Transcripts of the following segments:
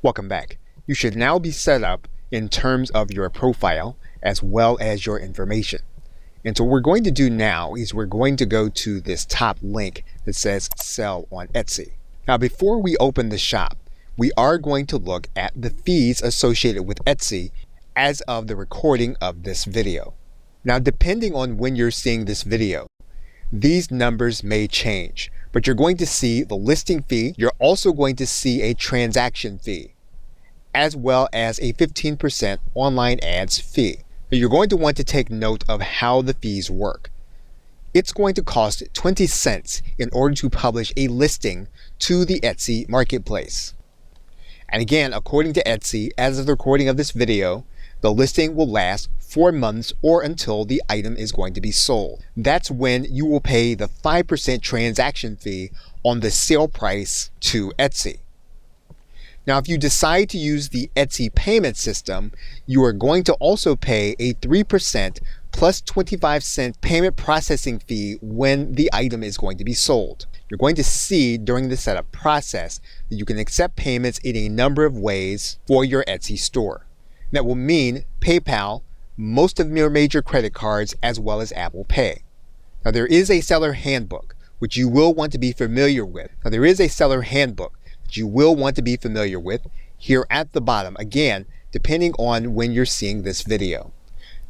Welcome back. You should now be set up in terms of your profile as well as your information. And so what we're going to do now is we're going to go to this top link that says sell on Etsy. Now before we open the shop, we are going to look at the fees associated with Etsy as of the recording of this video. Now depending on when you're seeing this video, these numbers may change, but you're going to see the listing fee. You're also going to see a transaction fee, as well as a 15% online ads fee. You're going to want to take note of how the fees work. It's going to cost 20 cents in order to publish a listing to the Etsy marketplace. And again, according to Etsy, as of the recording of this video, the listing will last 4 months or until the item is going to be sold. That's when you will pay the 5% transaction fee on the sale price to Etsy. Now, if you decide to use the Etsy payment system, you are going to also pay a 3% plus 25-cent payment processing fee when the item is going to be sold. You're going to see during the setup process that you can accept payments in a number of ways for your Etsy store. That will mean PayPal, most of your major credit cards, as well as Apple Pay. Now, there is a seller handbook, which you will want to be familiar with. Here at the bottom, again, depending on when you're seeing this video.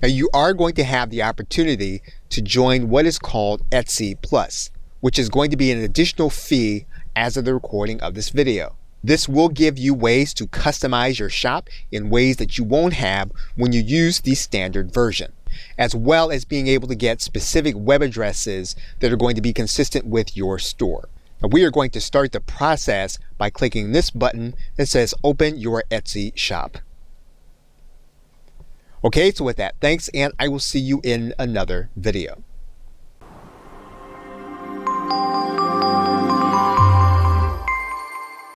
Now, you are going to have the opportunity to join what is called Etsy Plus, which is going to be an additional fee as of the recording of this video. This will give you ways to customize your shop in ways that you won't have when you use the standard version, as well as being able to get specific web addresses that are going to be consistent with your store. Now, we are going to start the process by clicking this button that says Open Your Etsy Shop. Okay, so with that, thanks, and I will see you in another video.